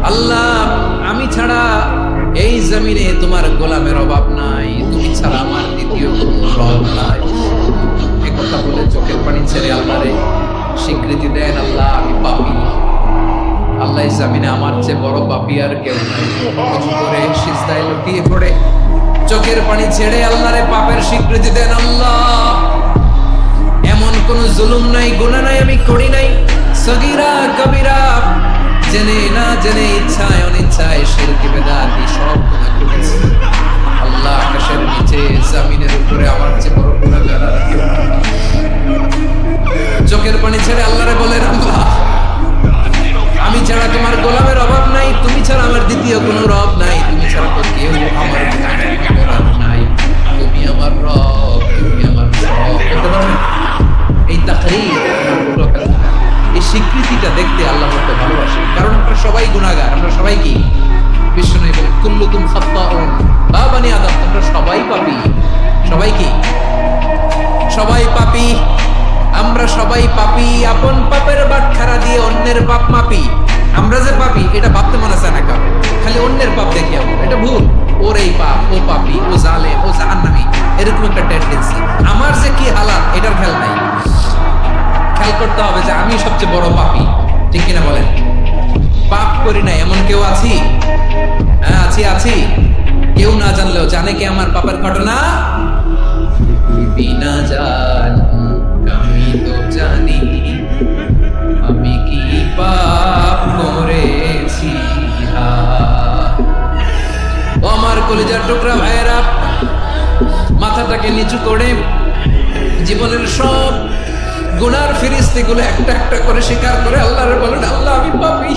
আল্লাহ আমি ছাড়া এই জমিনে তোমার গোলামের অভাব নাই, তুমি ছাড়া আমার দ্বিতীয় কোনো রব নাই। এ কথা বলে চোখের পানি ছেড়ে আল্লাহরে স্বীকৃতি দেন, আল্লাহ আমি পাপী। আল্লাহ এই জমিনে আমার চেয়ে বড় পাপী আর কেউ নাই। অজু করে সিজদায় লুটিয়ে পড়ে চোখের পানি ছেড়ে আল্লাহরে পাপের স্বীকৃতি দেন। আল্লাহ এমন কোন জুলুম নাই, গুনাহ নাই আমি করি নাই, সগীরা কবিরা জেনে না জেনে ইচ্ছায় অনিচ্ছায় শিরক বিদআত সব গুনাহ করেছি। আল্লাহ আকাশের নিচে জমিনের উপরে আমার চেয়ে বড় গুনাহগার আর কেউ নাই। চোখের পানি ছেড়ে আল্লাহরে বলেন, আল্লাহ আমি ছাড়া তোমার গোলামের অভাব নাই, তুমি ছাড়া আমার দ্বিতীয় কোনো রব নাই, তুমি ছাড়া তো কেউ আমার করার নাই, তুমি আমার রব, তুমি আমার সব। এই তাকরীর, এই স্বীকৃতিটা দেখতে আল্লাহ বড় ভালোবাসে, কারণ আমরা সবাই গুনাহগার। আমরা সবাই কি? বিষ্ণু বলেন কুল্লুকুম খাত্তাউন বা বানি আদম, তোমরা সবাই পাপী। সবাই কি? সবাই পাপী। আমরা সবাই পাপী। আপন পাপের বাটখারা দিয়ে অন্যের পাপ মাপি। আমরা যে পাপী এটা ভাবতে মনে চায় না কারো, খালি অন্যের পাপ দেখি আমরা, এটা ভুল। ওর এই পাপ, ও পাপী, ও জালেম, ও জাহান্নামী, এরকম একটা টেন্ডেন্সি। আমার যে কি হালাত এটার খেয়াল নাই। খেয়াল করতে হবে যে আমি সবচেয়ে বড় পাপী, ঠিক কিনা বলেন? পাপ করি না এমন কেউ আছি? হ্যাঁ আছি, আছি। কেউ না জানলেও জানে কি আমার পাপের ঘটনা? বিনা জান আমি তো জানি আমি কি পাপ করেছি। ও আমার কলিজার টুকরা ভাইয়েরা, মাথাটাকে নিচু করে জীবনের সব গুনার ফিরিস্তিগুলো একটা একটা করে স্বীকার করে আল্লাহরে বলেন, আল্লাহ আমি পাপী।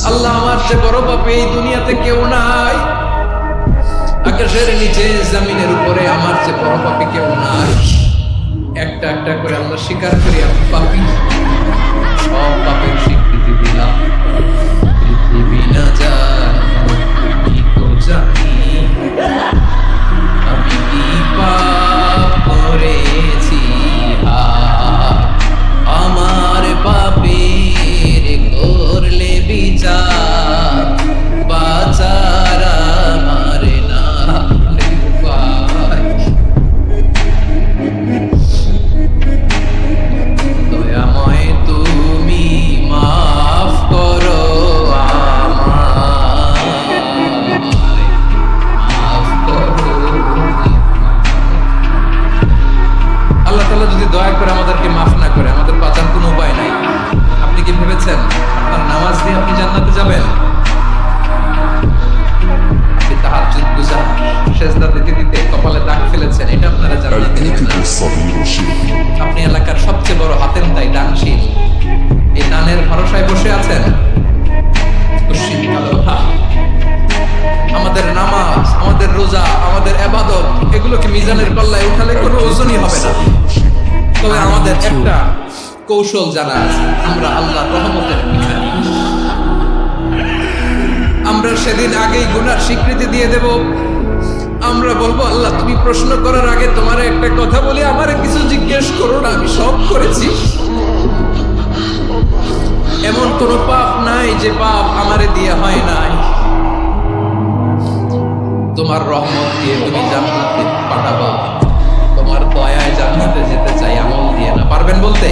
আল্লাহ আমার চেয়ে বড় পাপী এই দুনিয়াতে কেউ নাই। আকাশের নিচে জমিনের উপরে আমার চেয়ে বড় পাপী কেউ নাই। একটা একটা করে আল্লাহ স্বীকার করি আমি পাপী। সব পাপের স্বীকৃতি দিলাম। পৃথিবী না জানি তো জানি আমি কি পাপ করেছি। আমার পাপের করলে বিচার, বাঁচার আমার নাই উপায়। দয়াময় তুমি মাফ করো আমায়, মাফ করো। আল্লাহ তাআলা যদি দয়া করে আমাদেরকে মাফ না করে, আমাদের বাঁচার কোনো উপায় নাই। আপনি কি ভেবেছেন আপনার নামাজ দিয়ে আপনি জান্নাতে যাবেন? আপনি তাহাজ্জুদ গুজার, সেজদা দিতে দিতে কপালে দাগ ফেলেছেন, এটা আপনারা জান্নাতে নেবেন না। আপনি এলাকার সবচেয়ে বড় হাতেম তাই দানশীল, এই দানের ভরসায় বসে আছেন। আমাদের নামাজ, আমাদের রোজা, আমাদের ইবাদত, এগুলোকে মিজানের পাল্লায় উঠালে কোনো ওজনই হবে না। তবে আমাদের একটা কৌশল জানা আছে, আমরা আল্লাহর রহমতের ভিখারি। আমরা সেদিন আগেই গুনার স্বীকৃতি দিয়ে দেব। আমরা বলবো, আল্লাহ তুমি প্রশ্ন করার আগে তোমার একটা কথা বলি, আমারে কিছু জিজ্ঞেস করো না, আমি সব করেছি। এমন কোন পাপ নাই যে পাপ আমারে দিয়ে হয় নাই। তোমার রহমত দিয়ে তুমি জান্নাতে পাঠাবা, তোমার দয়ায় জান্নাতে যেতে চাই, আমল দিয়ে না। পারবেন বলতে?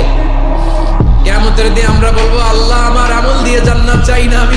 কিয়ামতের দিন আমরা বলবো, আল্লাহ আমার আমল দিয়ে জান্নাত চাই না, আমি